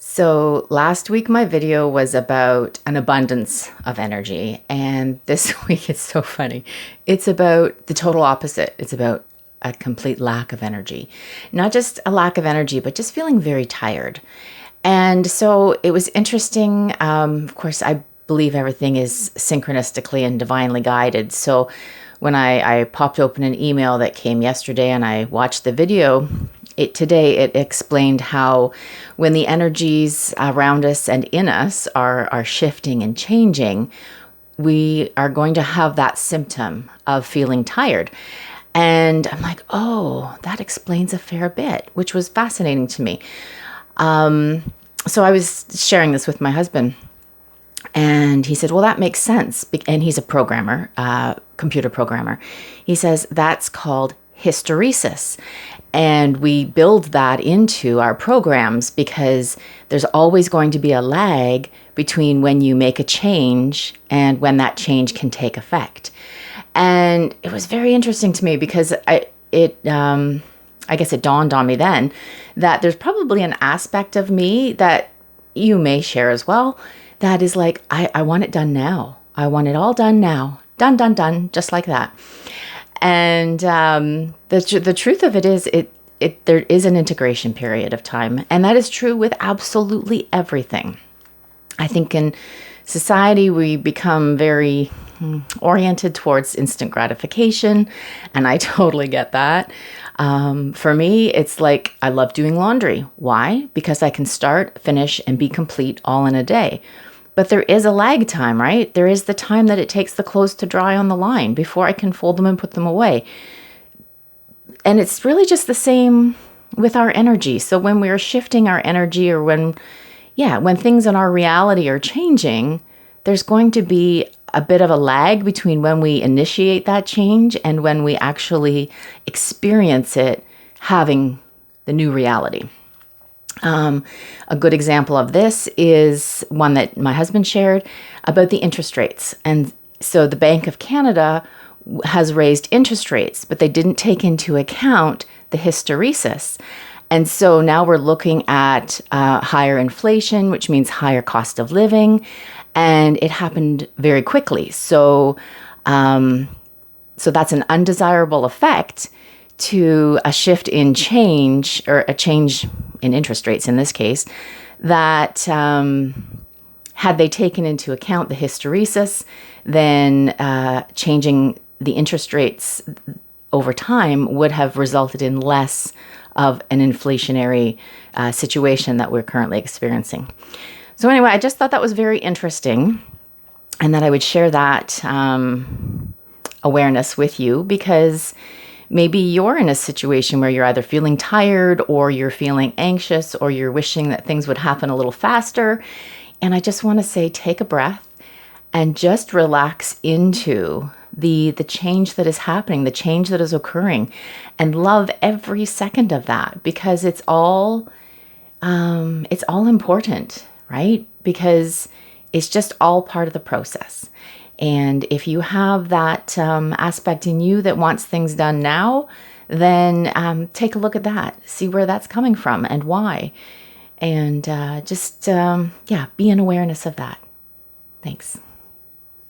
So last week, my video was about an abundance of energy. And this week, it's so funny. It's about the total opposite. It's about a complete lack of energy. Not just a lack of energy, but just feeling very tired. And so it was interesting. Of course, I believe everything is synchronistically and divinely guided. So when I popped open an email that came yesterday and I watched the video, today it explained how when the energies around us and in us are shifting and changing, we are going to have that symptom of feeling tired. And I'm like, oh, that explains a fair bit, which was fascinating to me. So I was sharing this with my husband, and he said, well, that makes sense. And he's a programmer, computer programmer. He says that's called hysteresis. And we build that into our programs because there's always going to be a lag between when you make a change and when that change can take effect. And it was very interesting to me because I guess it dawned on me then that there's probably an aspect of me that you may share as well that is like, I want it done now. I want it all done now. Done, done, done, just like that. And the truth of it is, there is an integration period of time. And that is true with absolutely everything. I think in society, we become very oriented towards instant gratification. And I totally get that. For me, it's like I love doing laundry. Why? Because I can start, finish, and be complete all in a day. But there is a lag time, right? There is the time that it takes the clothes to dry on the line before I can fold them and put them away. And it's really just the same with our energy. So when we're shifting our energy or when things in our reality are changing, there's going to be a bit of a lag between when we initiate that change and when we actually experience it having the new reality. A good example of this is one that my husband shared about the interest rates. And so the Bank of Canada has raised interest rates, but they didn't take into account the hysteresis. And so now we're looking at higher inflation, which means higher cost of living. And it happened very quickly. So that's an undesirable effect to a shift in change, or a change in interest rates in this case, that had they taken into account the hysteresis, then changing the interest rates over time would have resulted in less of an inflationary situation that we're currently experiencing. So anyway, I just thought that was very interesting and that I would share that awareness with you because maybe you're in a situation where you're either feeling tired or you're feeling anxious or you're wishing that things would happen a little faster. And I just want to say, take a breath and just relax into the change that is happening, the change that is occurring, and love every second of that because it's all important, right? Because it's just all part of the process. And if you have that aspect in you that wants things done now, then take a look at that, see where that's coming from and why. And be in awareness of that. Thanks.